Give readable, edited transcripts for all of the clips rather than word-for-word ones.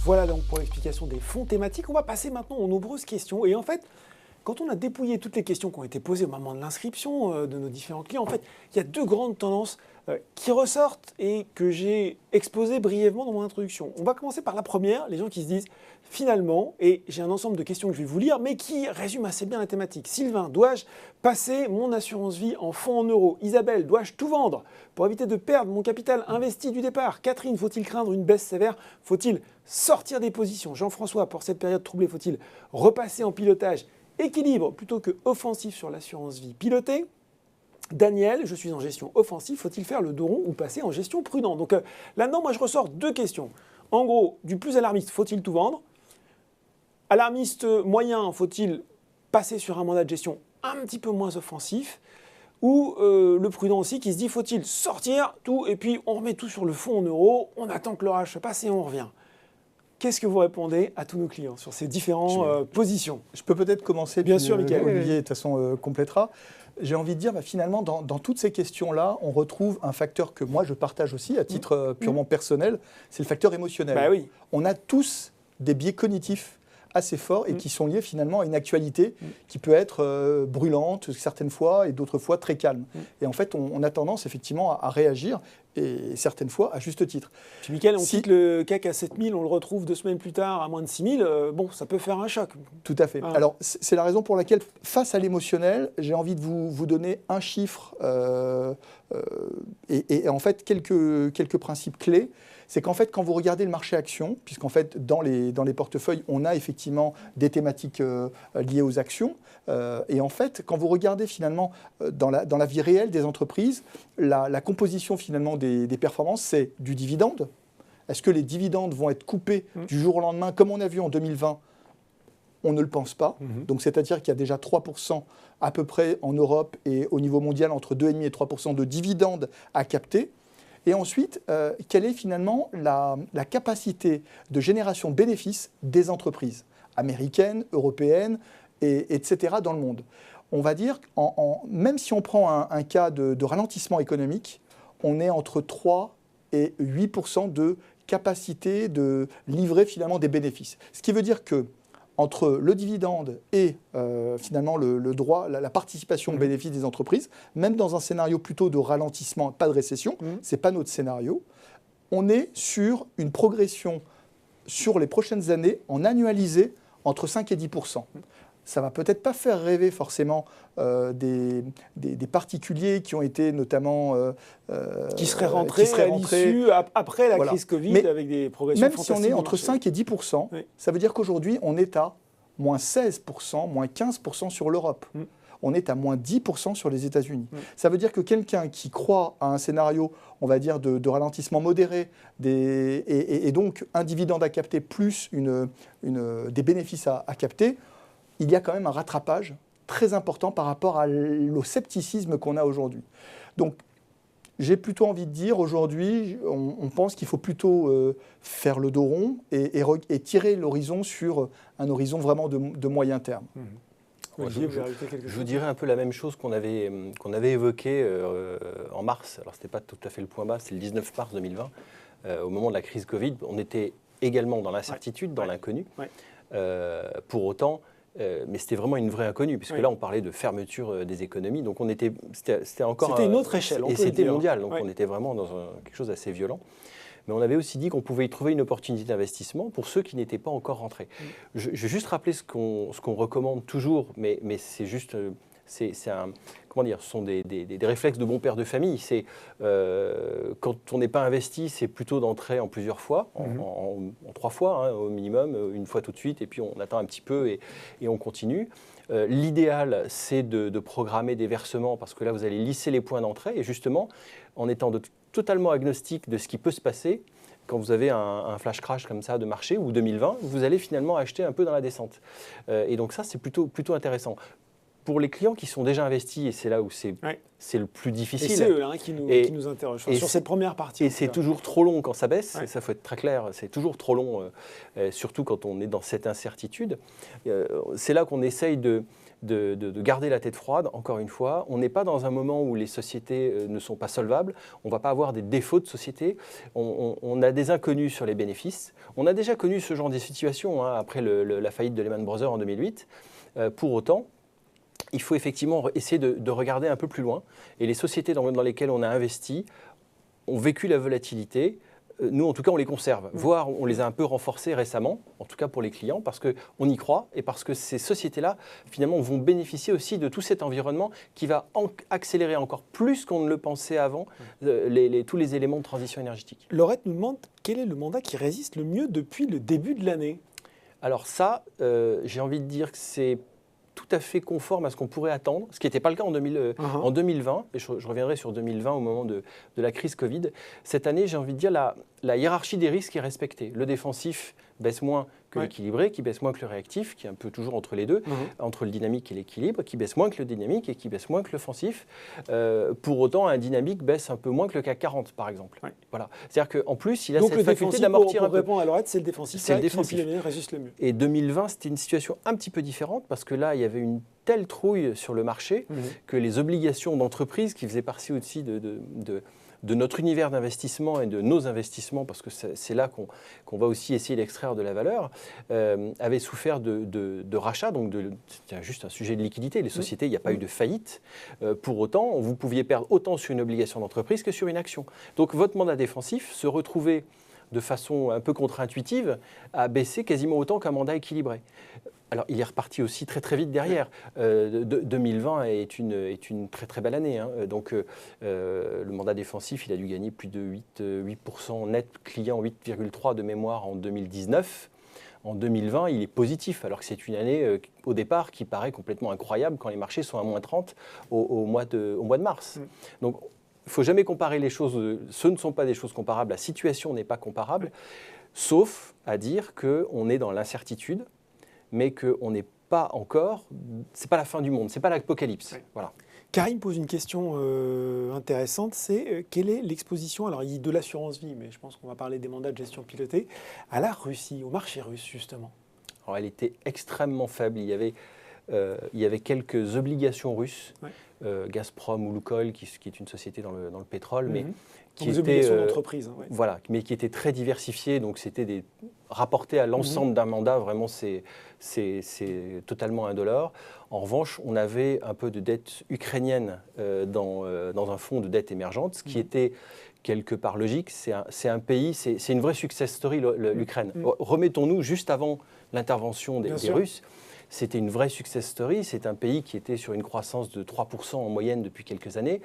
Voilà donc pour l'explication des fonds thématiques. On va passer maintenant aux nombreuses questions. Et en fait, quand on a dépouillé toutes les questions qui ont été posées au moment de l'inscription de nos différents clients, en fait, il y a deux grandes tendances qui ressortent et que j'ai exposées brièvement dans mon introduction. On va commencer par la première, les gens qui se disent finalement, et j'ai un ensemble de questions que je vais vous lire, mais qui résument assez bien la thématique. Sylvain, dois-je passer mon assurance vie en fonds en euros? Isabelle, dois-je tout vendre pour éviter de perdre mon capital investi du départ? Catherine, faut-il craindre une baisse sévère? Faut-il sortir des positions? Jean-François, pour cette période troublée, faut-il repasser en pilotage équilibre plutôt que offensif sur l'assurance vie pilotée? Daniel, je suis en gestion offensive, faut-il faire le dos rond ou passer en gestion prudente? Donc là-dedans, moi je ressors deux questions. En gros, du plus alarmiste, faut-il tout vendre? Alarmiste moyen, faut-il passer sur un mandat de gestion un petit peu moins offensif? Ou le prudent aussi qui se dit, faut-il sortir tout et puis on remet tout sur le fond en euros, on attend que l'orage se passe et on revient? Qu'est-ce que vous répondez à tous nos clients sur ces différentes positions? Je peux peut-être commencer, bien puis, sûr, Mickaël. Olivier, de toute façon, complétera. J'ai envie de dire, finalement, dans toutes ces questions-là, on retrouve un facteur que moi, je partage aussi à titre purement personnel, c'est le facteur émotionnel. Bah oui. On a tous des biais cognitifs assez forts et qui sont liés finalement à une actualité qui peut être brûlante certaines fois et d'autres fois très calme. Et en fait, on a tendance effectivement à réagir et certaines fois à juste titre. Puis Mickaël, on quitte le CAC à 7000, on le retrouve 2 semaines plus tard à moins de 6000, bon, ça peut faire un choc. Tout à fait. Ah. Alors, c'est la raison pour laquelle, face à l'émotionnel, j'ai envie de vous donner un chiffre et en fait quelques principes clés. C'est qu'en fait, quand vous regardez le marché actions, puisqu'en fait, dans les portefeuilles, on a effectivement des thématiques liées aux actions. Et en fait, quand vous regardez finalement dans la vie réelle des entreprises, la composition finalement des performances, c'est du dividende. Est-ce que les dividendes vont être coupés du jour au lendemain, comme on a vu en 2020 ? On ne le pense pas. Donc, c'est-à-dire qu'il y a déjà 3% à peu près en Europe et au niveau mondial, entre 2,5 et 3% de dividendes à capter. Et ensuite, quelle est finalement la capacité de génération de bénéfices des entreprises américaines, européennes, etc. dans le monde? On va dire, même si on prend un cas de ralentissement économique, on est entre 3 et 8% de capacité de livrer finalement des bénéfices. Ce qui veut dire que entre le dividende et finalement le droit, la participation aux bénéfices des entreprises, même dans un scénario plutôt de ralentissement, pas de récession, ce n'est pas notre scénario, on est sur une progression sur les prochaines années en annualisé entre 5 et 10%. Ça ne va peut-être pas faire rêver forcément des particuliers qui ont été notamment... qui seraient rentrés à l'issue, après la crise Covid, mais avec des progressions fantastiques. Même si on est entre 5 et 10%, ça veut dire qu'aujourd'hui, on est à moins 16%, moins 15% sur l'Europe. On est à moins 10% sur les États-Unis. Ça veut dire que quelqu'un qui croit à un scénario, on va dire, de ralentissement modéré, et donc un dividende à capter plus des bénéfices à capter, il y a quand même un rattrapage très important par rapport au scepticisme qu'on a aujourd'hui. Donc, j'ai plutôt envie de dire, aujourd'hui, on pense qu'il faut plutôt faire le dos rond et tirer l'horizon sur un horizon vraiment de moyen terme. Olivier, vous avez quelque chose ? Je vous dirais un peu la même chose qu'on avait évoqué en mars. Alors, ce n'était pas tout à fait le point bas, c'est le 19 mars 2020. Au moment de la crise Covid, on était également dans l'incertitude, dans l'inconnu. Pour autant... mais c'était vraiment une vraie inconnue, puisque là, on parlait de fermeture des économies. Donc, c'était encore... C'était une autre échelle. Et c'était mondial, donc on était vraiment dans quelque chose d'assez violent. Mais on avait aussi dit qu'on pouvait y trouver une opportunité d'investissement pour ceux qui n'étaient pas encore rentrés. Je vais juste rappeler ce qu'on recommande toujours, mais c'est juste... Comment dire, ce sont des réflexes de bon père de famille. C'est quand on n'est pas investi, c'est plutôt d'entrer en plusieurs fois, en 3 fois au minimum, une fois tout de suite, et puis on attend un petit peu et on continue. L'idéal, c'est de programmer des versements parce que là, vous allez lisser les points d'entrée et justement, en étant totalement agnostique de ce qui peut se passer, quand vous avez un flash crash comme ça de marché ou 2020, vous allez finalement acheter un peu dans la descente. Et donc ça, c'est plutôt intéressant. Pour les clients qui sont déjà investis, et c'est là où c'est le plus difficile. Et c'est eux qui nous interrogent sur cette première partie. Et c'est toujours trop long quand ça baisse, et ça faut être très clair, c'est toujours trop long, surtout quand on est dans cette incertitude. C'est là qu'on essaye de garder la tête froide, encore une fois. On n'est pas dans un moment où les sociétés ne sont pas solvables. On ne va pas avoir des défauts de société. On a des inconnus sur les bénéfices. On a déjà connu ce genre de situation après la faillite de Lehman Brothers en 2008. Pour autant, il faut effectivement essayer de regarder un peu plus loin. Et les sociétés dans lesquelles on a investi ont vécu la volatilité. Nous, en tout cas, on les conserve, voire on les a un peu renforcés récemment, en tout cas pour les clients, parce qu'on y croit et parce que ces sociétés-là, finalement, vont bénéficier aussi de tout cet environnement qui va accélérer encore plus qu'on ne le pensait avant tous les éléments de transition énergétique. Laurette nous demande quel est le mandat qui résiste le mieux depuis le début de l'année. Alors ça, j'ai envie de dire que c'est tout à fait conforme à ce qu'on pourrait attendre, ce qui n'était pas le cas en 2020, et je reviendrai sur 2020 au moment de la crise Covid. Cette année, j'ai envie de dire, la hiérarchie des risques est respectée. Le défensif baisse moins que l'équilibré, qui baisse moins que le réactif, qui est un peu toujours entre les deux, entre le dynamique et l'équilibre, qui baisse moins que le dynamique et qui baisse moins que l'offensif. Pour autant, un dynamique baisse un peu moins que le CAC 40, par exemple. Voilà. C'est-à-dire qu'en plus, il a cette faculté d'amortir un peu. Donc, répondre à Laurette, c'est le défensif. C'est le défensif. Qui résiste le mieux. Et 2020, c'était une situation un petit peu différente, parce que là, il y avait une telle trouille sur le marché que les obligations d'entreprise qui faisaient partie aussi de notre univers d'investissement et de nos investissements, parce que c'est là qu'on va aussi essayer d'extraire de la valeur, avaient souffert de rachats, donc c'est juste un sujet de liquidité. Les sociétés, il n'y a pas eu de faillite. Pour autant, vous pouviez perdre autant sur une obligation d'entreprise que sur une action. Donc votre mandat défensif se retrouvait de façon un peu contre-intuitive à baisser quasiment autant qu'un mandat équilibré. Alors, il est reparti aussi très très vite derrière. 2020 est une très très belle année. Donc, le mandat défensif, il a dû gagner plus de 8% net client, 8,3% de mémoire en 2019. En 2020, il est positif, alors que c'est une année, au départ, qui paraît complètement incroyable quand les marchés sont à moins 30 au mois de mars. Donc, il ne faut jamais comparer les choses. Ce ne sont pas des choses comparables. La situation n'est pas comparable, sauf à dire qu'on est dans l'incertitude, mais qu'on n'est pas encore, c'est pas la fin du monde, c'est pas l'apocalypse. Voilà. Karim pose une question intéressante, c'est quelle est l'exposition, alors il dit de l'assurance vie, mais je pense qu'on va parler des mandats de gestion pilotée, à la Russie, au marché russe justement. Alors elle était extrêmement faible, il y avait quelques obligations russes, Gazprom ou Lukoil, qui est une société dans le pétrole, mais qui des obligations d'entreprise. Voilà, mais qui étaient très diversifiées, donc c'était rapporté à l'ensemble d'un mandat, vraiment c'est totalement indolore. En revanche, on avait un peu de dette ukrainienne dans un fonds de dette émergente, ce qui était quelque part logique. C'est un pays, c'est une vraie success story, l'Ukraine. Remettons-nous juste avant l'intervention des Russes. C'était une vraie success story. C'est un pays qui était sur une croissance de 3% en moyenne depuis quelques années,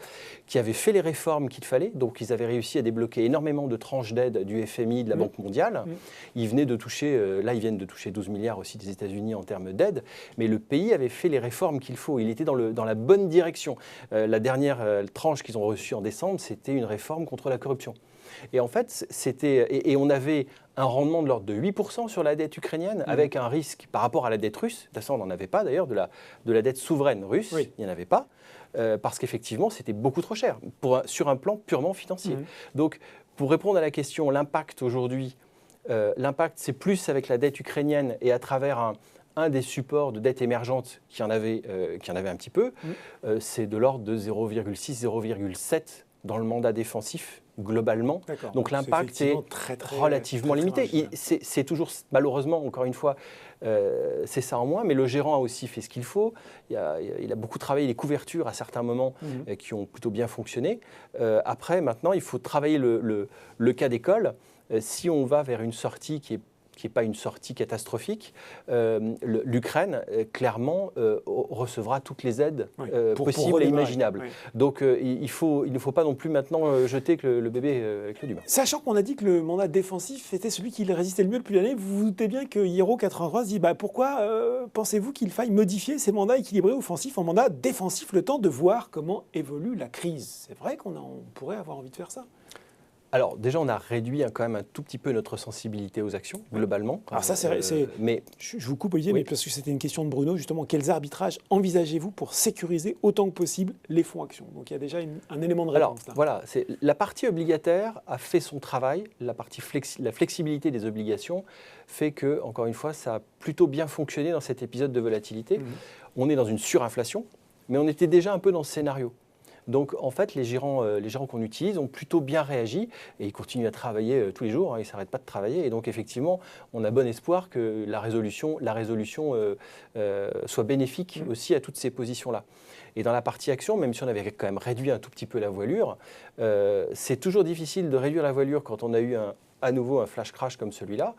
qui avait fait les réformes qu'il fallait. Donc, ils avaient réussi à débloquer énormément de tranches d'aide du FMI, de la Banque mondiale. Ils viennent de toucher 12 milliards aussi des États-Unis en termes d'aide. Mais le pays avait fait les réformes qu'il faut. Il était dans la bonne direction. La dernière tranche qu'ils ont reçue en décembre, c'était une réforme contre la corruption. Et en fait, et on avait un rendement de l'ordre de 8% sur la dette ukrainienne, avec un risque par rapport à la dette russe. Ça, on n'en avait pas d'ailleurs, de la dette souveraine russe, il n'y en avait pas, parce qu'effectivement, c'était beaucoup trop cher, sur un plan purement financier. Donc, pour répondre à la question, l'impact aujourd'hui, l'impact, c'est plus avec la dette ukrainienne et à travers un des supports de dette émergente qui en avait un petit peu, c'est de l'ordre de 0,6, 0,7 dans le mandat défensif globalement. Donc l'impact est relativement limité. C'est toujours, malheureusement, encore une fois, c'est ça en moins, mais le gérant a aussi fait ce qu'il faut. Il a beaucoup travaillé les couvertures à certains moments qui ont plutôt bien fonctionné. Après, maintenant, il faut travailler le cas d'école. Si on va vers une sortie qui n'est pas une sortie catastrophique, l'Ukraine, clairement, recevra toutes les aides possibles et imaginables. Donc, il ne faut pas non plus maintenant jeter le bébé avec l'eau du bain. Sachant qu'on a dit que le mandat défensif était celui qui résistait le mieux depuis l'année, vous vous doutez bien que Hiero83 se dit pourquoi pensez-vous qu'il faille modifier ces mandats équilibrés offensifs en mandat défensif, le temps de voir comment évolue la crise. C'est vrai qu'on pourrait avoir envie de faire ça. Alors déjà, on a réduit quand même un tout petit peu notre sensibilité aux actions, globalement. Alors ça, mais je vous coupe Olivier, oui. mais parce que c'était une question de Bruno, justement, quels arbitrages envisagez-vous pour sécuriser autant que possible les fonds actions? Donc il y a déjà un élément de réponse. Alors voilà, la partie obligataire a fait son travail, la flexibilité des obligations fait que, encore une fois, ça a plutôt bien fonctionné dans cet épisode de volatilité. On est dans une surinflation, mais on était déjà un peu dans ce scénario. Donc, en fait, les gérants qu'on utilise ont plutôt bien réagi et ils continuent à travailler tous les jours, ils ne s'arrêtent pas de travailler. Et donc, effectivement, on a bon espoir que la résolution soit bénéfique aussi à toutes ces positions-là. Et dans la partie action, même si on avait quand même réduit un tout petit peu la voilure, c'est toujours difficile de réduire la voilure quand on a eu à nouveau un flash crash comme celui-là.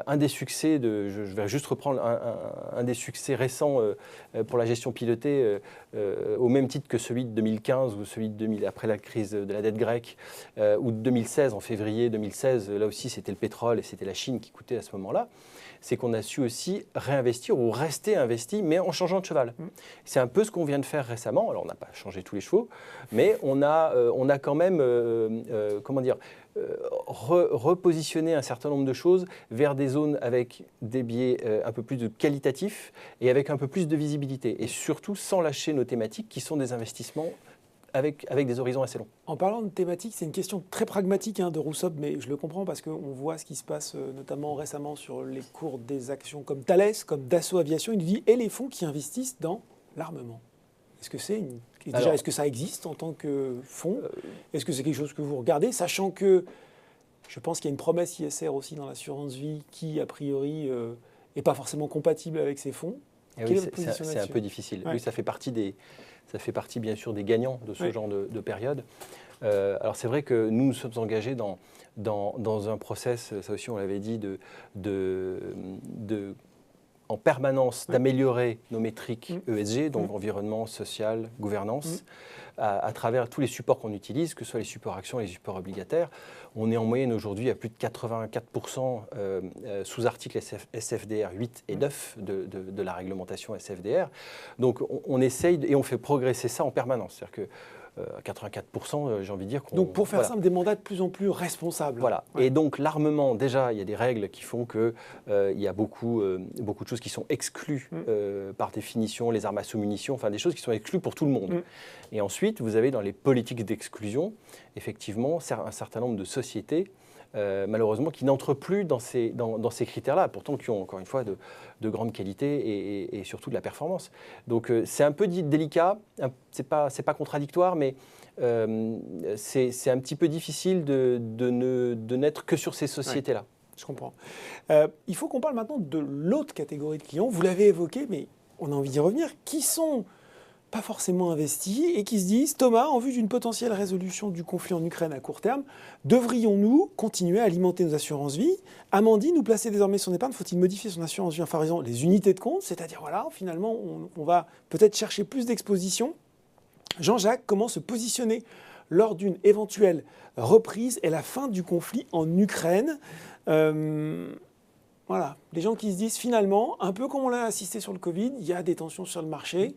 Un des succès, je vais juste reprendre un des succès récents pour la gestion pilotée, au même titre que celui de 2015 ou celui de après la crise de la dette grecque, ou de 2016, en février 2016, là aussi c'était le pétrole et c'était la Chine qui coûtait à ce moment-là, c'est qu'on a su aussi réinvestir ou rester investi, mais en changeant de cheval. C'est un peu ce qu'on vient de faire récemment. Alors on n'a pas changé tous les chevaux, mais on a quand même, repositionner un certain nombre de choses vers des zones avec des biais un peu plus qualitatifs et avec un peu plus de visibilité. Et surtout sans lâcher nos thématiques qui sont des investissements avec des horizons assez longs. En parlant de thématiques, c'est une question très pragmatique de Rousseau, mais je le comprends parce qu'on voit ce qui se passe notamment récemment sur les cours des actions comme Thales, comme Dassault Aviation. Il nous dit, et les fonds qui investissent dans l'armement. Est-ce que est-ce que ça existe en tant que fonds? Est-ce que c'est quelque chose que vous regardez, sachant que je pense qu'il y a une promesse ISR aussi dans l'assurance vie qui, a priori, n'est pas forcément compatible avec ces fonds? Oui, c'est un peu difficile. Oui, ça fait partie bien sûr des gagnants de ce genre de période. Alors c'est vrai que nous sommes engagés dans un process, ça aussi on l'avait dit, en permanence d'améliorer nos métriques ESG, donc environnement, social, gouvernance, à travers tous les supports qu'on utilise, que ce soit les supports actions et les supports obligataires. On est en moyenne aujourd'hui à plus de 84% sous articles SFDR 8 et 9 de la réglementation SFDR. Donc on essaye et on fait progresser ça en permanence. C'est-à-dire que à 84%, j'ai envie de dire qu'on... Donc pour faire simple, des mandats de plus en plus responsables. Voilà. Ouais. Et donc l'armement, déjà, il y a des règles qui font qu'il y a beaucoup de choses qui sont exclues par définition, les armes à sous-munitions, enfin des choses qui sont exclues pour tout le monde. Et ensuite, vous avez dans les politiques d'exclusion, effectivement, un certain nombre de sociétés malheureusement, qui n'entrent plus dans ces critères-là, pourtant qui ont, encore une fois, de grande qualité et surtout de la performance. Donc, c'est un peu délicat, c'est pas contradictoire, mais c'est un petit peu difficile de n'être que sur ces sociétés-là. Ouais, je comprends. Il faut qu'on parle maintenant de l'autre catégorie de clients. Vous l'avez évoqué, mais on a envie d'y revenir. Qui sont pas forcément investis et qui se disent « Thomas, en vue d'une potentielle résolution du conflit en Ukraine à court terme, devrions-nous continuer à alimenter nos assurances vie ? Amandine, nous placer désormais son épargne, faut-il modifier son assurance vie en favorisant les unités de compte ?» C'est-à-dire, voilà, finalement, on va peut-être chercher plus d'exposition. Jean-Jacques, comment se positionner lors d'une éventuelle reprise et la fin du conflit en Ukraine ? Voilà, les gens qui se disent finalement, un peu comme on l'a assisté sur le Covid, il y a des tensions sur le marché.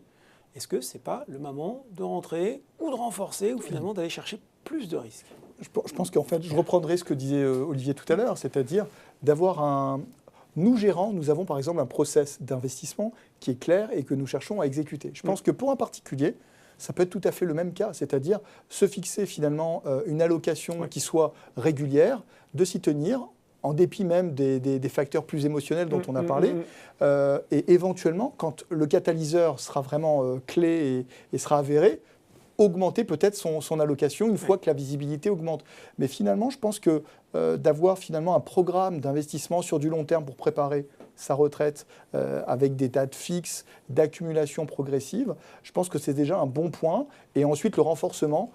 Est-ce que ce n'est pas le moment de rentrer ou de renforcer ou finalement d'aller chercher plus de risques ? Je pense qu'en fait, je reprendrai ce que disait Olivier tout à l'heure, c'est-à-dire d'avoir nous gérants, nous avons par exemple un process d'investissement qui est clair et que nous cherchons à exécuter. Je pense que pour un particulier, ça peut être tout à fait le même cas, c'est-à-dire se fixer finalement une allocation qui soit régulière, de s'y tenir, en dépit même des facteurs plus émotionnels dont on a parlé, et éventuellement, quand le catalyseur sera vraiment clé et sera avéré, augmenter peut-être son allocation une fois que la visibilité augmente. Mais finalement, je pense que d'avoir finalement un programme d'investissement sur du long terme pour préparer sa retraite avec des dates fixes, d'accumulation progressive, je pense que c'est déjà un bon point. Et ensuite, le renforcement,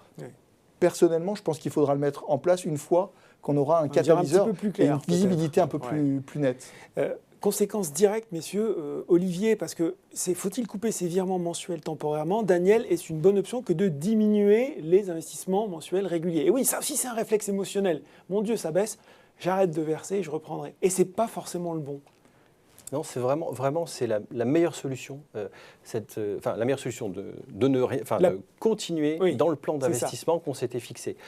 personnellement, je pense qu'il faudra le mettre en place une fois qu'on aura un catalyseur et une visibilité un peu plus nette. Conséquence directe, messieurs, Olivier, parce que faut-il couper ces virements mensuels temporairement ? Daniel, est-ce une bonne option que de diminuer les investissements mensuels réguliers ? Et oui, ça aussi c'est un réflexe émotionnel. Mon Dieu, ça baisse, j'arrête de verser, je reprendrai. Et c'est pas forcément le bon. Non, c'est vraiment c'est la meilleure solution. La meilleure solution de continuer dans le plan d'investissement qu'on s'était fixé.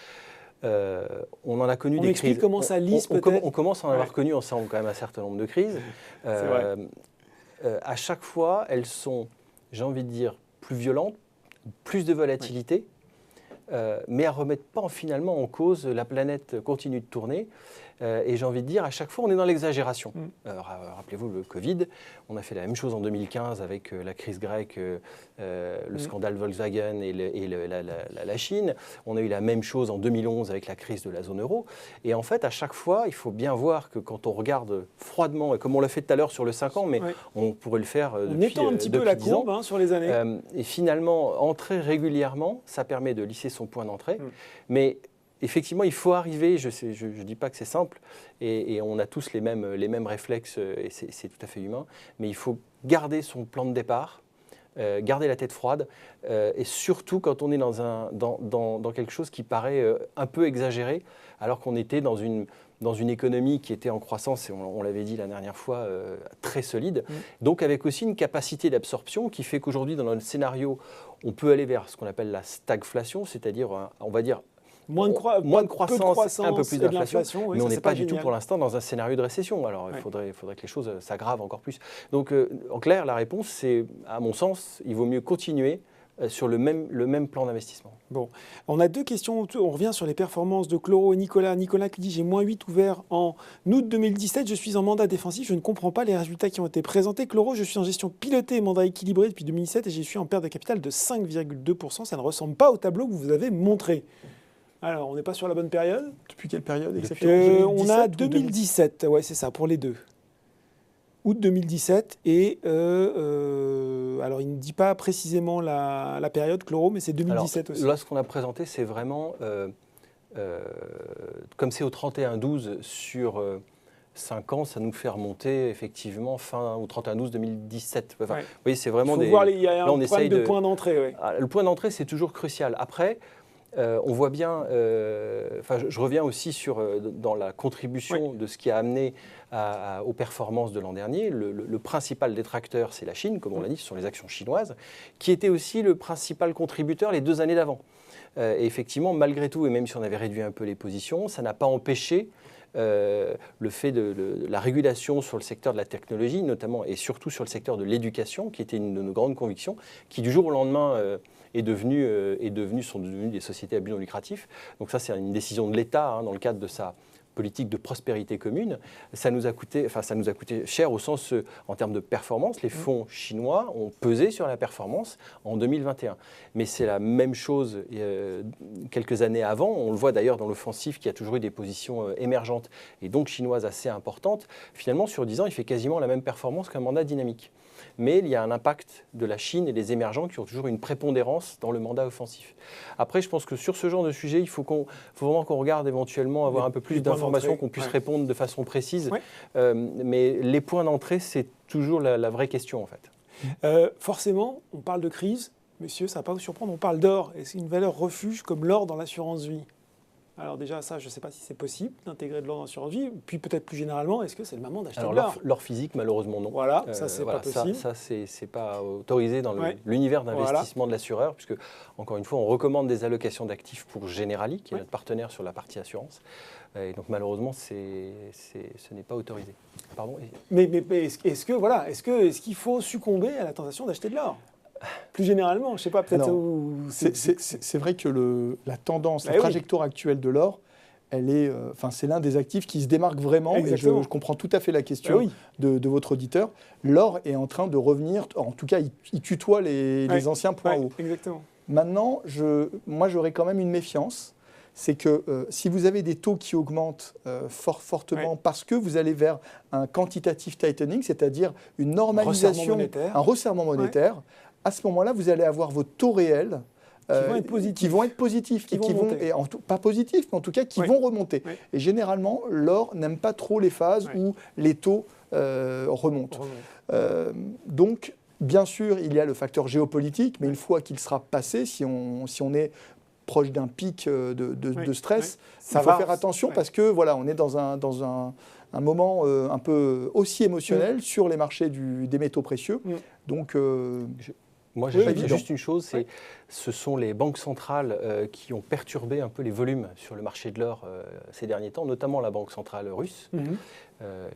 on en a connu On des explique crises. comment ça lisse peut-être. On commence à en avoir Ouais. connu ensemble quand même un certain nombre de crises. C'est vrai. À chaque fois, elles sont, j'ai envie de dire, plus violentes, plus de volatilité, mais elles ne remettent pas finalement en cause la planète continue de tourner. Et j'ai envie de dire, à chaque fois, on est dans l'exagération. Rappelez-vous le Covid, on a fait la même chose en 2015 avec la crise grecque, le scandale Volkswagen et la Chine. On a eu la même chose en 2011 avec la crise de la zone euro. Et en fait, à chaque fois, il faut bien voir que quand on regarde froidement, et comme on l'a fait tout à l'heure sur le 5 ans, mais on pourrait le faire On depuis étend un petit peu la 10 ans. courbe sur les années. Et finalement, entrer régulièrement, ça permet de lisser son point d'entrée. Mais effectivement, il faut arriver, je ne dis pas que c'est simple, et on a tous les mêmes réflexes, et c'est tout à fait humain, mais il faut garder son plan de départ, garder la tête froide, et surtout quand on est dans quelque chose qui paraît un peu exagéré, alors qu'on était dans une économie qui était en croissance, et on l'avait dit la dernière fois, très solide, donc avec aussi une capacité d'absorption qui fait qu'aujourd'hui, dans notre scénario, on peut aller vers ce qu'on appelle la stagflation, c'est-à-dire, on va dire, Moins de croissance, un peu plus et de d'inflation, l'inflation, oui, mais on ça, n'est c'est pas du génial. tout pour l'instant dans un scénario de récession. Alors il faudrait que les choses s'aggravent encore plus. Donc en clair, la réponse, c'est, à mon sens, il vaut mieux continuer sur le même plan d'investissement. Bon, on a deux questions. On revient sur les performances de Cloro et Nicolas. Nicolas qui dit « J'ai -8 ouvert en août 2017. Je suis en mandat défensif. Je ne comprends pas les résultats qui ont été présentés. Cloro, je suis en gestion pilotée et mandat équilibré depuis 2017 et je suis en perte de capital de 5,2%. Ça ne ressemble pas au tableau que vous avez montré. » Alors, on n'est pas sur la bonne période. Depuis quelle période exactement? On a 2017, ouais, c'est ça, pour les deux. Août 2017, et alors il ne dit pas précisément la période, Cloro, mais c'est 2017 alors, aussi. Là, ce qu'on a présenté, c'est vraiment, comme c'est au 31-12 sur 5 ans, ça nous fait remonter effectivement fin au 31-12-2017. Enfin, vous voyez, c'est vraiment Il faut voir, il y a là, un problème de point d'entrée. Ouais. Le point d'entrée, c'est toujours crucial. Après, on voit bien, je reviens aussi dans la contribution de ce qui a amené aux performances de l'an dernier. Le principal détracteur, c'est la Chine, comme on l'a dit, ce sont les actions chinoises, qui était aussi le principal contributeur les 2 années d'avant. Et effectivement, malgré tout, et même si on avait réduit un peu les positions, ça n'a pas empêché le fait de la régulation sur le secteur de la technologie, notamment et surtout sur le secteur de l'éducation, qui était une de nos grandes convictions, qui du jour au lendemain sont devenues des sociétés à but non lucratif. Donc ça, c'est une décision de l'État dans le cadre de sa politique de prospérité commune. Ça nous a coûté cher au sens, en termes de performance. Les fonds chinois ont pesé sur la performance en 2021. Mais c'est la même chose quelques années avant. On le voit d'ailleurs dans l'offensive qui a toujours eu des positions émergentes et donc chinoises assez importantes. Finalement, sur 10 ans, il fait quasiment la même performance qu'un mandat dynamique. Mais il y a un impact de la Chine et des émergents qui ont toujours une prépondérance dans le mandat offensif. Après, je pense que sur ce genre de sujet, il faut vraiment qu'on regarde éventuellement, avoir un peu plus d'informations, qu'on puisse répondre de façon précise. Mais les points d'entrée, c'est toujours la vraie question, en fait. Forcément, on parle de crise. Monsieur, ça ne va pas vous surprendre, on parle d'or. Et c'est une valeur refuge comme l'or dans l'assurance vie. Alors déjà, ça, je ne sais pas si c'est possible d'intégrer de l'or dans l'assurance vie. Puis peut-être plus généralement, est-ce que c'est le moment d'acheter de l'or? L'or physique, malheureusement, non. Voilà, ça, c'est pas possible. Ça, c'est pas autorisé dans l'univers d'investissement de l'assureur, puisque, encore une fois, on recommande des allocations d'actifs pour Generali, qui est notre partenaire sur la partie assurance. Et donc, malheureusement, ce n'est pas autorisé. Pardon. Mais est-ce qu'il faut succomber à la tentation d'acheter de l'or? Plus généralement, je ne sais pas, peut-être... C'est vrai que la tendance, la trajectoire actuelle de l'or, c'est l'un des actifs qui se démarque vraiment. Exactement. Et je comprends tout à fait la question de votre auditeur. L'or est en train de revenir, en tout cas, il tutoie les anciens points hauts. Exactement. Maintenant, moi, j'aurais quand même une méfiance. C'est que si vous avez des taux qui augmentent fortement parce que vous allez vers un quantitative tightening, c'est-à-dire une normalisation, un resserrement monétaire, à ce moment-là, vous allez avoir vos taux réels qui vont être positifs, pas positifs, mais en tout cas qui vont remonter. Et généralement, l'or n'aime pas trop les phases où les taux remontent. Donc, bien sûr, il y a le facteur géopolitique, mais une fois qu'il sera passé, si on est proche d'un pic de stress, il faut faire attention parce que voilà, on est dans un moment un peu aussi émotionnel sur les marchés des métaux précieux. Donc, Moi, Oui, j'ajoute évident. juste une chose, ce sont les banques centrales qui ont perturbé un peu les volumes sur le marché de l'or ces derniers temps, notamment la banque centrale russe,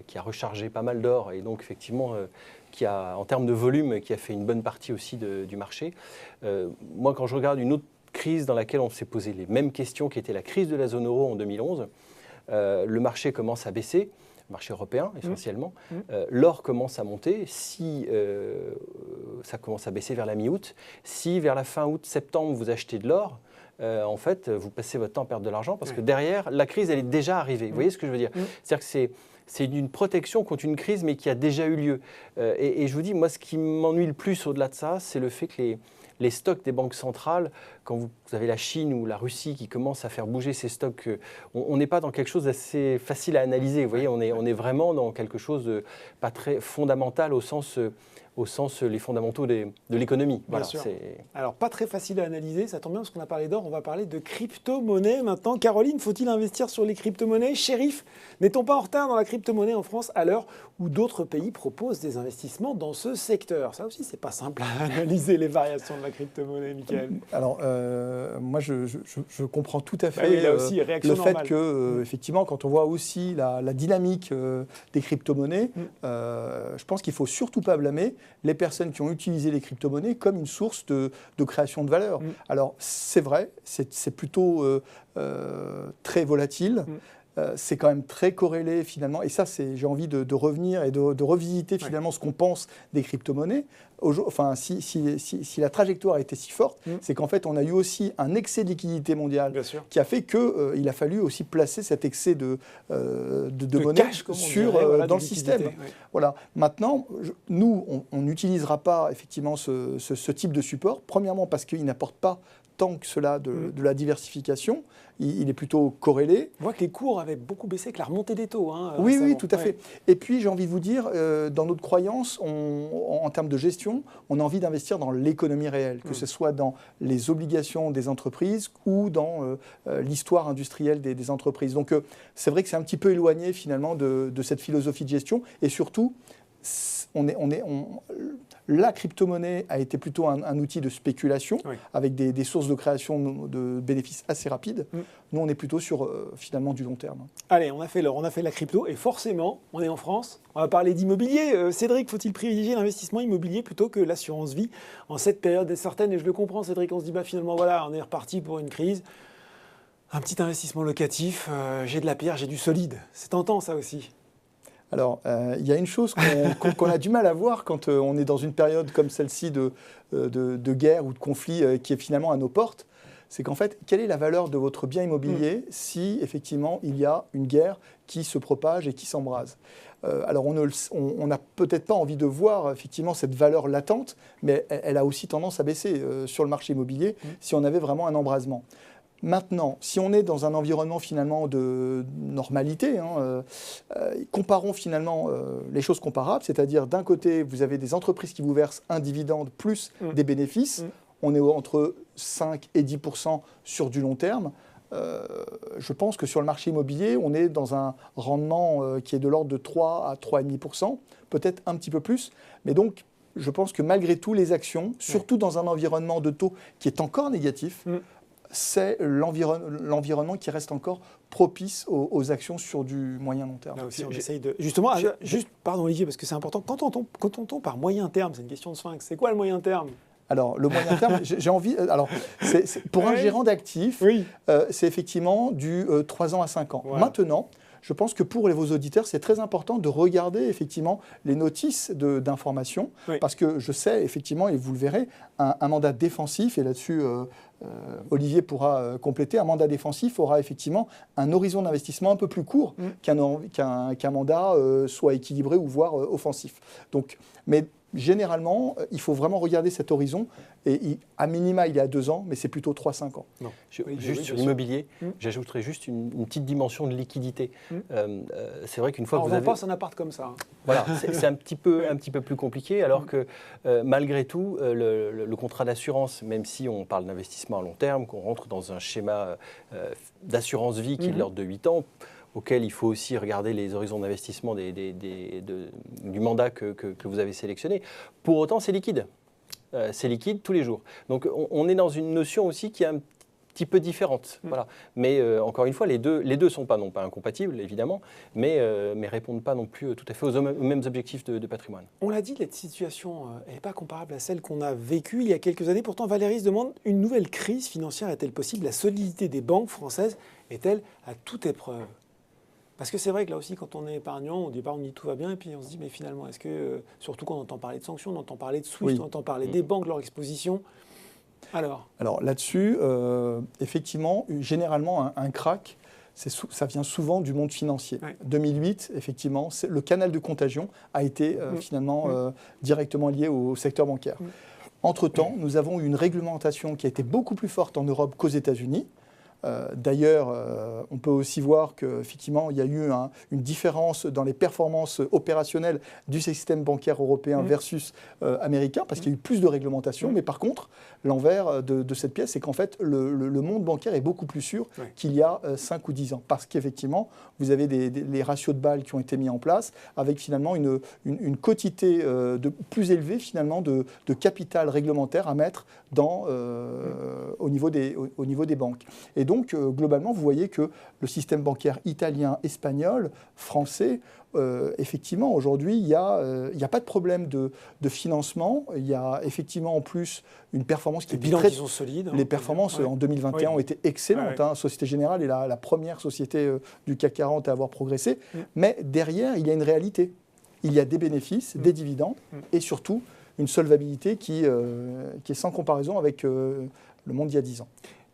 qui a rechargé pas mal d'or et donc effectivement, qui a, en termes de volume, qui a fait une bonne partie aussi du marché. Moi, quand je regarde une autre crise dans laquelle on s'est posé les mêmes questions, qui était la crise de la zone euro en 2011, le marché commence à baisser. Marché européen essentiellement. L'or commence à monter. Si ça commence à baisser vers la mi-août, si vers la fin août, septembre, vous achetez de l'or, en fait, vous passez votre temps à perdre de l'argent parce que derrière, la crise, elle est déjà arrivée. Vous voyez ce que je veux dire? C'est-à-dire que c'est une protection contre une crise, mais qui a déjà eu lieu. Et je vous dis, moi, ce qui m'ennuie le plus au-delà de ça, c'est le fait que les stocks des banques centrales, quand vous avez la Chine ou la Russie qui commencent à faire bouger ces stocks, on n'est pas dans quelque chose d'assez facile à analyser. Vous voyez, on est vraiment dans quelque chose de pas très fondamental au sens les fondamentaux de l'économie. Voilà, Bien sûr. Alors, pas très facile à analyser, ça tombe bien parce qu'on a parlé d'or, on va parler de crypto-monnaie maintenant. Caroline, faut-il investir sur les crypto-monnaies? Chérif, n'est-on pas en retard dans la crypto-monnaie en France à l'heure où d'autres pays proposent des investissements dans ce secteur? Ça aussi, c'est pas simple à analyser les variations de la crypto-monnaie, Michael. Alors, moi, je comprends tout à fait oui, là aussi, réaction le fait normale. que, effectivement, quand on voit aussi la dynamique des crypto-monnaies, je pense qu'il ne faut surtout pas blâmer les personnes qui ont utilisé les crypto-monnaies comme une source de création de valeur. Alors, c'est vrai, c'est plutôt très volatile. C'est quand même très corrélé finalement, et ça, j'ai envie de revenir et de revisiter finalement ce qu'on pense des crypto-monnaies. Enfin, si la trajectoire a été si forte, c'est qu'en fait, on a eu aussi un excès de liquidité mondiale qui a fait qu'il a fallu aussi placer cet excès de monnaie cash, dans le système. Oui. Voilà. Maintenant, nous, on n'utilisera pas effectivement ce type de support. Premièrement, parce qu'il n'apporte pas tant que cela de la diversification. Il est plutôt corrélé. On voit que les cours avaient beaucoup baissé avec la remontée des taux. Oui, tout à fait. Et puis, j'ai envie de vous dire, dans notre croyance, en termes de gestion, on a envie d'investir dans l'économie réelle, que ce soit dans les obligations des entreprises ou dans l'histoire industrielle des entreprises. Donc, c'est vrai que c'est un petit peu éloigné, finalement, de cette philosophie de gestion. Et surtout, la crypto-monnaie a été plutôt un outil de spéculation avec des sources de création de bénéfices assez rapides. Nous, on est plutôt sur finalement du long terme. Allez, on a fait la crypto et forcément, on est en France. On va parler d'immobilier. Cédric, faut-il privilégier l'investissement immobilier plutôt que l'assurance vie en cette période incertaine? Et je le comprends, Cédric, on se dit finalement, voilà, on est reparti pour une crise. Un petit investissement locatif, j'ai de la pierre, j'ai du solide. C'est tentant ça aussi. Alors, il y a une chose qu'on a du mal à voir quand on est dans une période comme celle-ci de guerre ou de conflit qui est finalement à nos portes, c'est qu'en fait, quelle est la valeur de votre bien immobilier si effectivement il y a une guerre qui se propage et qui s'embrase? Alors, on n'a peut-être pas envie de voir effectivement cette valeur latente, mais elle a aussi tendance à baisser sur le marché immobilier si on avait vraiment un embrasement. Maintenant, si on est dans un environnement finalement de normalité, comparons finalement les choses comparables, c'est-à-dire d'un côté, vous avez des entreprises qui vous versent un dividende plus des bénéfices, on est entre 5 et 10% sur du long terme. Je pense que sur le marché immobilier, on est dans un rendement qui est de l'ordre de 3 à 3,5%, peut-être un petit peu plus, mais donc je pense que malgré tout, les actions, surtout dans un environnement de taux qui est encore négatif, c'est l'environnement qui reste encore propice aux actions sur du moyen-long terme. Là aussi, on essaye de... Justement, pardon Olivier, parce que c'est important, quand on entend par moyen terme, c'est une question de sphinx, c'est quoi le moyen terme? Alors, le moyen terme, j'ai envie... Alors, pour un gérant d'actifs, c'est effectivement du 3 ans à 5 ans. Voilà. Maintenant, je pense que pour vos auditeurs, c'est très important de regarder effectivement les notices d'information, parce que je sais effectivement, et vous le verrez, un mandat défensif, et là-dessus Olivier pourra compléter, un mandat défensif aura effectivement un horizon d'investissement un peu plus court qu'un mandat soit équilibré ou voire offensif. Donc, mais généralement, il faut vraiment regarder cet horizon. Et à minima, il est à 2 ans, mais c'est plutôt 3-5 ans. Non. Juste sur l'immobilier, j'ajouterais juste une petite dimension de liquidité. C'est vrai qu'une fois que vous avez... On passe un appart comme ça. Voilà, c'est un petit peu plus compliqué, alors que malgré tout, le contrat d'assurance, même si on parle d'investissement à long terme, qu'on rentre dans un schéma d'assurance vie qui est de l'ordre de 8 ans, auquel il faut aussi regarder les horizons d'investissement du mandat que vous avez sélectionné. Pour autant, c'est liquide. c'est liquide tous les jours. Donc on est dans une notion aussi qui est un petit peu différente. Voilà. Mais encore une fois, les deux ne sont pas non pas incompatibles, évidemment, mais répondent pas non plus tout à fait aux mêmes objectifs de patrimoine. On l'a dit, cette situation n'est pas comparable à celle qu'on a vécue il y a quelques années. Pourtant, Valérie se demande, une nouvelle crise financière est-elle possible? La solidité des banques françaises est-elle à toute épreuve? Parce que c'est vrai que là aussi, quand on est épargnant, au départ, on dit tout va bien, et puis on se dit, mais finalement, est-ce que, surtout quand on entend parler de sanctions, on entend parler de SWIFT, on entend parler des banques, leur exposition. Alors là-dessus, effectivement, généralement, un crack, ça vient souvent du monde financier. Ouais. 2008, effectivement, le canal de contagion a été finalement directement lié au secteur bancaire. Entre-temps, nous avons eu une réglementation qui a été beaucoup plus forte en Europe qu'aux États-Unis. D'ailleurs, on peut aussi voir qu'effectivement, il y a eu une différence dans les performances opérationnelles du système bancaire européen versus américain, parce qu'il y a eu plus de réglementation. Mais par contre, l'envers de cette pièce, c'est qu'en fait, le monde bancaire est beaucoup plus sûr qu'il y a 5 ou 10 ans. Parce qu'effectivement, vous avez les ratios de Bâle qui ont été mis en place, avec finalement une quotité plus élevée finalement de capital réglementaire à mettre au niveau des banques. Et donc, globalement, vous voyez que le système bancaire italien, espagnol, français, effectivement, aujourd'hui, il n'y a pas de problème de financement. Il y a effectivement en plus une performance qui est très solide. Les performances en 2021 ont été excellentes. Société Générale est la première société du CAC 40 à avoir progressé. Mais derrière, il y a une réalité. Il y a des bénéfices, des dividendes et surtout une solvabilité qui est sans comparaison avec le monde d'il y a 10 ans.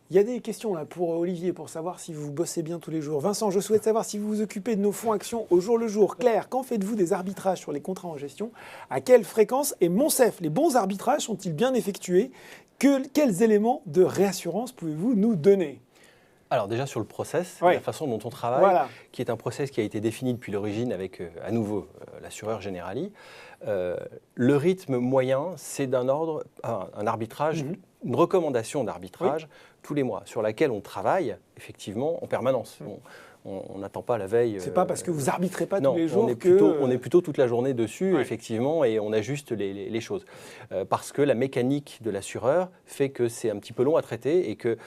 Il y a des questions là pour Olivier, pour savoir si vous bossez bien tous les jours. Vincent, je souhaite savoir si vous vous occupez de nos fonds actions au jour le jour. Claire, quand faites-vous des arbitrages sur les contrats en gestion? À quelle fréquence? Et Monsef, les bons arbitrages sont-ils bien effectués? Quels éléments de réassurance pouvez-vous nous donner? Alors déjà sur le process, la façon dont on travaille, qui est un process qui a été défini depuis l'origine avec à nouveau l'assureur Generali. Le rythme moyen, c'est d'un ordre, un arbitrage, une recommandation d'arbitrage tous les mois, sur laquelle on travaille effectivement en permanence. On n'attend pas la veille. C'est pas parce que vous arbitrez pas non, tous les jours on est plutôt toute la journée dessus, effectivement, et on ajuste les choses. Parce que la mécanique de l'assureur fait que c'est un petit peu long à traiter et que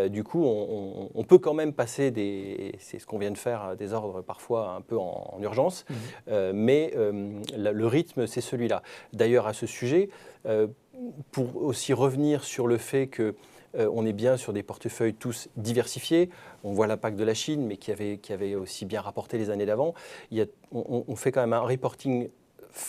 du coup, on peut quand même passer c'est ce qu'on vient de faire, des ordres parfois un peu en urgence, mais le rythme, c'est celui-là. D'ailleurs, à ce sujet, pour aussi revenir sur le fait que on est bien sur des portefeuilles tous diversifiés. On voit l'impact de la Chine, mais qui avait aussi bien rapporté les années d'avant. On fait quand même un reporting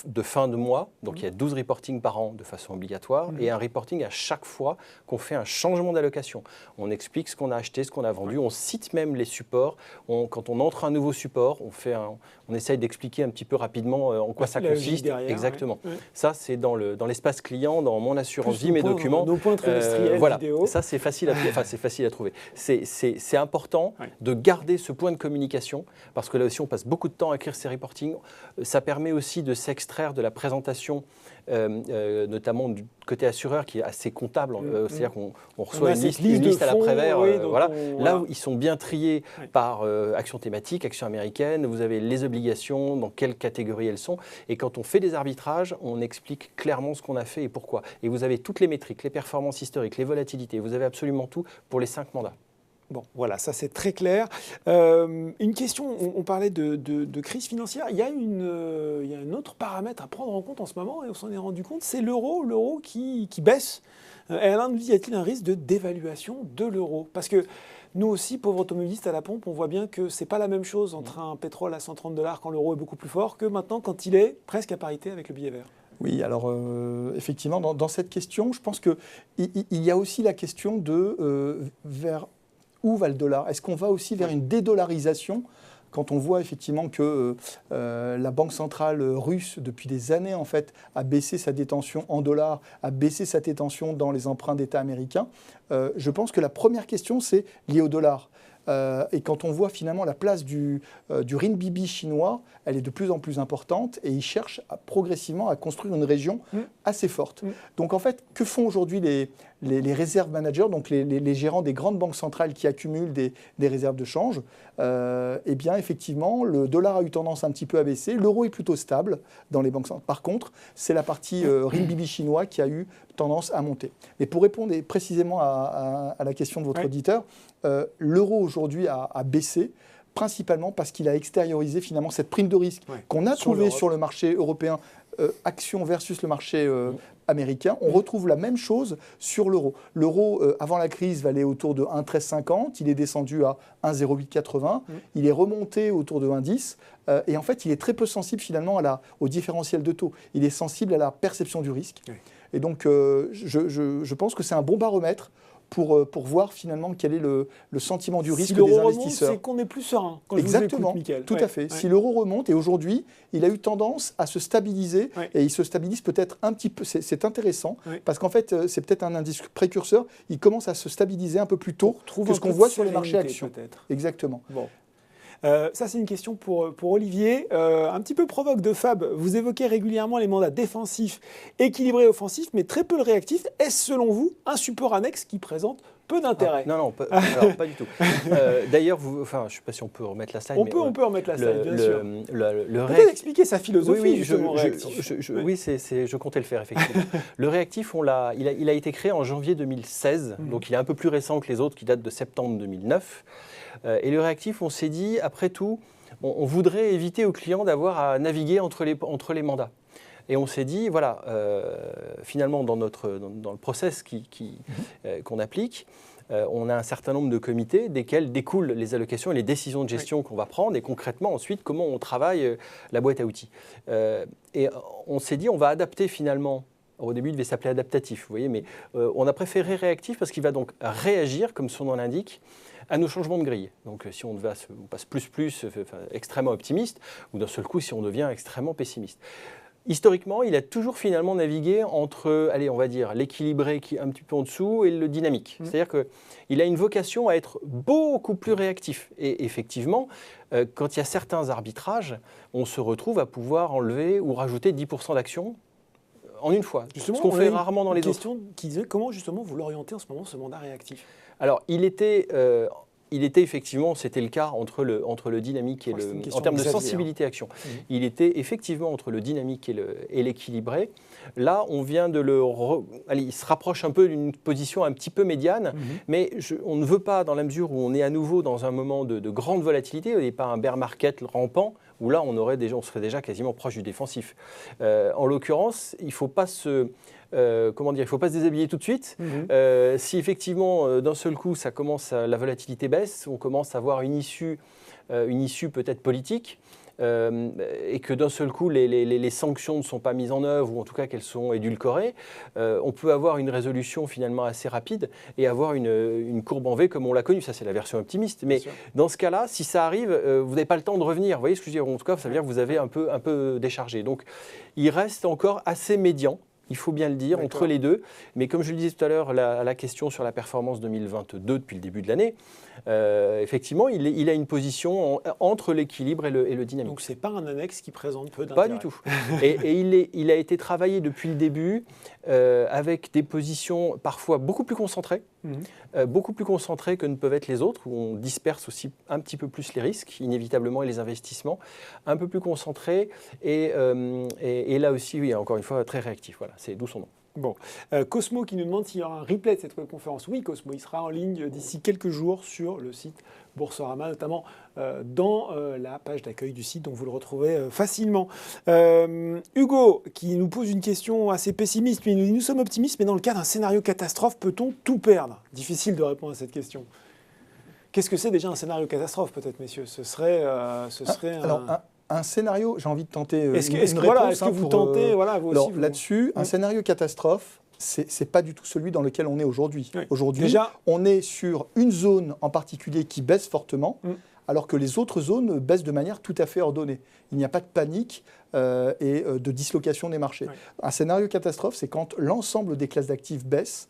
de fin de mois, donc il y a 12 reportings par an de façon obligatoire, et un reporting à chaque fois qu'on fait un changement d'allocation. On explique ce qu'on a acheté, ce qu'on a vendu, on cite même les supports. Quand on entre un nouveau support, on essaye d'expliquer un petit peu rapidement en quoi ça consiste. Derrière, exactement. Ça, c'est dans l'espace client, dans mon assurance vie, mes documents. Nos points trimestriels, voilà. vidéo. Ça, c'est facile à trouver. C'est important de garder ce point de communication, parce que là aussi, on passe beaucoup de temps à écrire ces reportings. Ça permet aussi de s'extraire de la présentation, notamment du côté assureur, qui est assez comptable. C'est-à-dire qu'on reçoit une liste à l'après-vert. Là où ils sont bien triés par action thématique, action américaine. Vous avez les obligations, dans quelle catégorie elles sont. Et quand on fait des arbitrages, on explique clairement ce qu'on a fait et pourquoi. Et vous avez toutes les métriques, les performances historiques, les volatilités. Vous avez absolument tout pour les 5 mandats. Bon, voilà, ça c'est très clair. Une question, on parlait de crise financière. Il y a un autre paramètre à prendre en compte en ce moment, et on s'en est rendu compte, c'est l'euro qui baisse. Alain nous dit, y a-t-il un risque de dévaluation de l'euro? Parce que nous aussi, pauvres automobilistes à la pompe, on voit bien que ce n'est pas la même chose entre un pétrole à 130 $ quand l'euro est beaucoup plus fort que maintenant quand il est presque à parité avec le billet vert. Oui, alors effectivement, dans cette question, je pense qu'il y a aussi la question de vers où va le dollar? Est-ce qu'on va aussi vers une dédollarisation quand on voit effectivement que la Banque centrale russe, depuis des années, en fait, a baissé sa détention en dollars, a baissé sa détention dans les emprunts d'État américains, je pense que la première question, c'est liée au dollar. Et quand on voit finalement la place du renminbi chinois, elle est de plus en plus importante et ils cherchent progressivement à construire une région assez forte. Donc en fait, que font aujourd'hui les réserves managers, donc les gérants des grandes banques centrales qui accumulent des réserves de change, eh bien effectivement, le dollar a eu tendance un petit peu à baisser. L'euro est plutôt stable dans les banques centrales. Par contre, c'est la partie renminbi chinois qui a eu tendance à monter. Mais pour répondre précisément à la question de votre auditeur, l'euro aujourd'hui a baissé, principalement parce qu'il a extériorisé finalement cette prime de risque qu'on a trouvée sur le marché européen, action versus le marché américain. On retrouve la même chose sur l'euro. L'euro, avant la crise, valait autour de 1,1350. Il est descendu à 1,0880. Il est remonté autour de 1,10. Et en fait, il est très peu sensible finalement au différentiel de taux. Il est sensible à la perception du risque. Et donc, je pense que c'est un bon baromètre pour voir finalement quel est le sentiment du risque des investisseurs. C'est qu'on est plus serein. Quand Exactement, je vous écoute, Mickaël. Tout à fait. Si l'euro remonte, et aujourd'hui, il a eu tendance à se stabiliser, et il se stabilise peut-être un petit peu, c'est intéressant, parce qu'en fait, c'est peut-être un indice précurseur, il commence à se stabiliser un peu plus tôt que ce qu'on voit sur les marchés actions. Exactement. Bon. Ça, c'est une question pour Olivier. Un petit peu provoque de Fab. Vous évoquez régulièrement les mandats défensifs, équilibrés, offensifs, mais très peu le réactif. Est-ce, selon vous, un support annexe qui présente peu d'intérêt? Non, alors, pas du tout. D'ailleurs, je ne sais pas si on peut remettre la slide. On peut remettre la slide, bien sûr. Peut-être expliquer sa philosophie, justement, réactif. Oui, je comptais le faire, effectivement. Le réactif, il a été créé en janvier 2016, donc il est un peu plus récent que les autres, qui datent de septembre 2009. Et le réactif, on s'est dit, après tout, on voudrait éviter aux clients d'avoir à naviguer entre les mandats. Et on s'est dit, voilà, finalement, dans le process qu'on applique, on a un certain nombre de comités desquels découlent les allocations et les décisions de gestion qu'on va prendre, et concrètement, ensuite, comment on travaille la boîte à outils. Et on s'est dit, on va adapter finalement. Au début, il devait s'appeler adaptatif, vous voyez, mais on a préféré réactif parce qu'il va donc réagir, comme son nom l'indique, à nos changements de grille. Donc si on passe plus, extrêmement optimiste, ou d'un seul coup si on devient extrêmement pessimiste. Historiquement, il a toujours finalement navigué entre, on va dire, l'équilibré qui est un petit peu en dessous et le dynamique. C'est-à-dire qu'il a une vocation à être beaucoup plus réactif. Et effectivement, quand il y a certains arbitrages, on se retrouve à pouvoir enlever ou rajouter 10% d'actions en une fois, justement, ce qu'on fait rarement dans les autres. Question qui disait comment justement vous l'orientez en ce moment, ce mandat réactif? Alors, il était effectivement, c'était le cas entre le dynamique et en termes de sensibilité action. Il était effectivement entre le dynamique et l'équilibré. Là, on vient de il se rapproche un peu d'une position un petit peu médiane, mais on ne veut pas, dans la mesure où on est à nouveau dans un moment de grande volatilité, il n'est pas un bear market rampant, où là, on serait déjà quasiment proche du défensif. En l'occurrence, il ne faut pas il faut pas se déshabiller tout de suite. Si effectivement, d'un seul coup, la volatilité baisse, on commence à avoir une issue peut-être politique, et que d'un seul coup, les sanctions ne sont pas mises en œuvre, ou en tout cas qu'elles sont édulcorées, on peut avoir une résolution finalement assez rapide et avoir une courbe en V comme on l'a connue. Ça, c'est la version optimiste. Mais dans ce cas-là, si ça arrive, vous n'avez pas le temps de revenir. Vous voyez ce que je veux dire? En tout cas, ça veut dire que vous avez un peu déchargé. Donc, il reste encore assez médian. Il faut bien le dire, entre les deux. Mais comme je le disais tout à l'heure, la question sur la performance 2022 depuis le début de l'année, effectivement, il a une position entre l'équilibre et le dynamique. Donc, ce n'est pas un annexe qui présente peu d'intérêt. Pas du tout. Et il a été travaillé depuis le début avec des positions parfois beaucoup plus concentrées, que ne peuvent être les autres, où on disperse aussi un petit peu plus les risques, inévitablement, et les investissements, un peu plus concentrés, et là aussi, oui, encore une fois, très réactif. Voilà, c'est d'où son nom. Bon, Cosmo qui nous demande s'il y aura un replay de cette webconférence. Oui, Cosmo, il sera en ligne d'ici quelques jours sur le site Boursorama, notamment dans la page d'accueil du site, donc vous le retrouvez facilement. Hugo qui nous pose une question assez pessimiste. Nous sommes optimistes, mais dans le cas d'un scénario catastrophe, peut-on tout perdre? Difficile de répondre à cette question. Qu'est-ce que c'est déjà un scénario catastrophe, peut-être, messieurs? Ce serait un scénario, j'ai envie de tenter est-ce que vous tentez, vous aussi, là-dessus, un scénario catastrophe, c'est pas du tout celui dans lequel on est aujourd'hui. Oui. Aujourd'hui, déjà, on est sur une zone en particulier qui baisse fortement, alors que les autres zones baissent de manière tout à fait ordonnée. Il n'y a pas de panique et de dislocation des marchés. Oui. Un scénario catastrophe, c'est quand l'ensemble des classes d'actifs baissent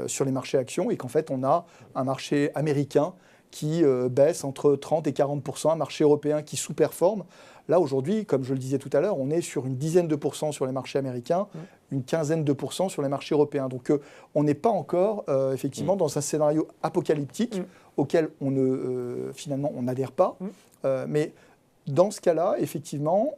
sur les marchés actions et qu'en fait, on a un marché américain qui baisse entre 30 et 40%, un marché européen qui sous-performe. Là, aujourd'hui, comme je le disais tout à l'heure, on est sur une dizaine de pourcents sur les marchés américains, une quinzaine de pourcents sur les marchés européens. Donc, on n'est pas encore, effectivement, dans un scénario apocalyptique auquel finalement, on n'adhère pas. Mais dans ce cas-là, effectivement,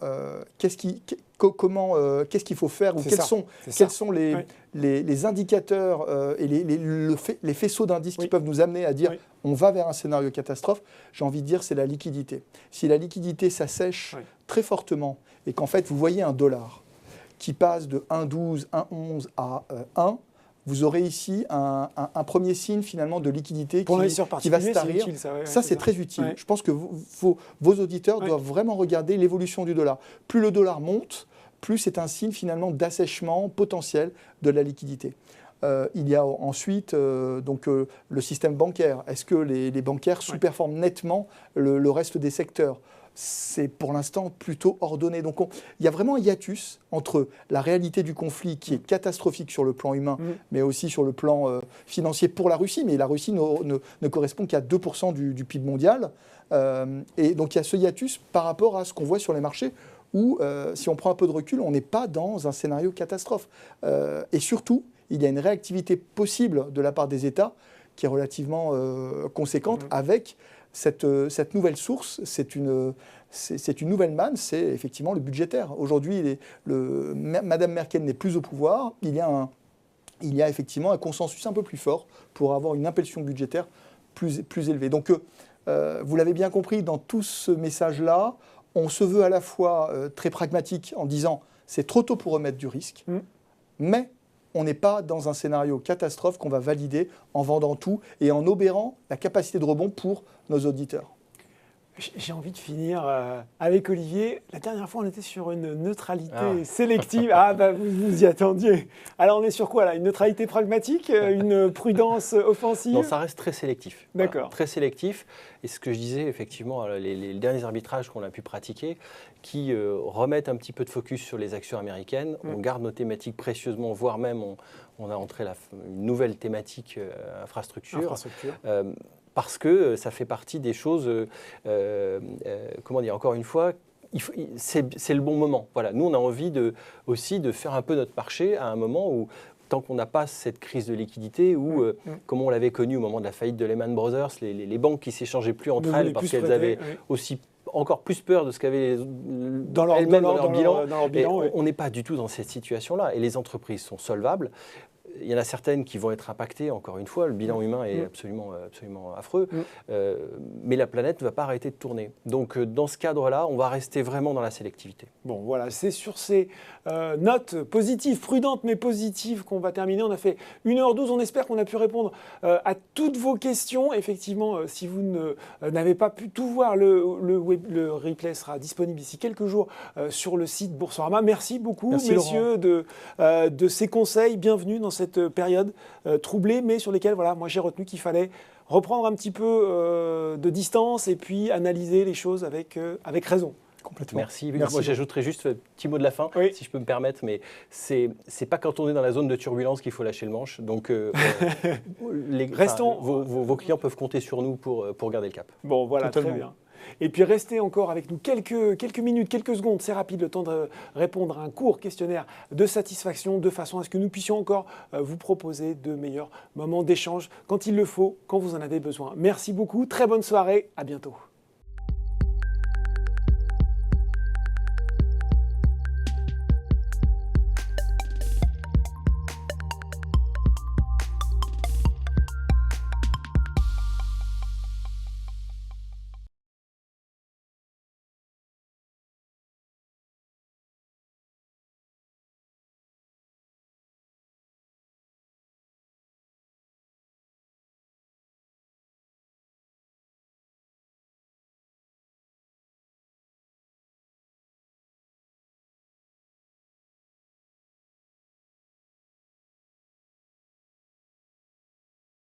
qu'est-ce qu'il faut faire ou quels sont les indicateurs et les faisceaux d'indices qui peuvent nous amener à dire on va vers un scénario catastrophe? J'ai envie de dire c'est la liquidité. Si la liquidité s'assèche très fortement et qu'en fait vous voyez un dollar qui passe de 1,12, 1,11 à 1, vous aurez ici un premier signe finalement de liquidité qui va se tarir. Ça, c'est très utile. Je pense que vos auditeurs doivent vraiment regarder l'évolution du dollar. Plus le dollar monte, plus c'est un signe finalement d'assèchement potentiel de la liquidité. Il y a ensuite le système bancaire. Est-ce que les bancaires sous-performent nettement le reste des secteurs? C'est pour l'instant plutôt ordonné. Donc il y a vraiment un hiatus entre la réalité du conflit qui est catastrophique sur le plan humain, mais aussi sur le plan financier pour la Russie. Mais la Russie ne correspond qu'à 2% du PIB mondial. Et donc il y a ce hiatus par rapport à ce qu'on voit sur les marchés où, si on prend un peu de recul, on n'est pas dans un scénario catastrophe. Et surtout, il y a une réactivité possible de la part des États qui est relativement conséquente avec cette nouvelle source. C'est une nouvelle manne, c'est effectivement le budgétaire. Aujourd'hui, Madame Merkel n'est plus au pouvoir. Il y a effectivement un consensus un peu plus fort pour avoir une impulsion budgétaire plus élevée. Donc, vous l'avez bien compris, dans tout ce message-là, on se veut à la fois très pragmatique en disant c'est trop tôt pour remettre du risque, mais on n'est pas dans un scénario catastrophe qu'on va valider en vendant tout et en obérant la capacité de rebond pour nos auditeurs. J'ai envie de finir avec Olivier. La dernière fois, on était sur une neutralité sélective. Ah, bah, vous y attendiez. Alors, on est sur quoi là? Une neutralité pragmatique? Une prudence offensive? Non, ça reste très sélectif. D'accord. Voilà, très sélectif. Et ce que je disais, effectivement, les derniers arbitrages qu'on a pu pratiquer, qui remettent un petit peu de focus sur les actions américaines. On garde nos thématiques précieusement, voire même on a entré une nouvelle thématique infrastructure. Parce que ça fait partie des choses, comment dire, encore une fois, c'est le bon moment. Voilà. Nous, on a envie aussi de faire un peu notre marché à un moment où, tant qu'on n'a pas cette crise de liquidité, où, comme on l'avait connu au moment de la faillite de Lehman Brothers, les banques qui ne s'échangeaient plus entre elles parce qu'elles avaient aussi encore plus peur de ce qu'avaient dans leur bilan. On n'est pas du tout dans cette situation-là. Et les entreprises sont solvables. Il y en a certaines qui vont être impactées, encore une fois, le bilan humain est absolument affreux, mais la planète ne va pas arrêter de tourner. Donc dans ce cadre-là, on va rester vraiment dans la sélectivité. Bon voilà, c'est sur ces notes positives, prudentes mais positives qu'on va terminer. On a fait 1h12, on espère qu'on a pu répondre à toutes vos questions. Effectivement, si vous n'avez pas pu tout voir, le replay sera disponible d'ici quelques jours sur le site Boursorama. Merci beaucoup, messieurs, de ces conseils. Bienvenue dans cette période troublée, mais sur lesquelles, voilà, moi j'ai retenu qu'il fallait reprendre un petit peu de distance et puis analyser les choses avec raison. Complètement. Merci. Moi, j'ajouterais juste un petit mot de la fin, si je peux me permettre, mais c'est pas quand on est dans la zone de turbulence qu'il faut lâcher le manche. Donc, vos clients peuvent compter sur nous pour garder le cap. Bon, voilà, très bien. Et puis restez encore avec nous quelques minutes, quelques secondes, c'est rapide, le temps de répondre à un court questionnaire de satisfaction, de façon à ce que nous puissions encore vous proposer de meilleurs moments d'échange quand il le faut, quand vous en avez besoin. Merci beaucoup, très bonne soirée, à bientôt.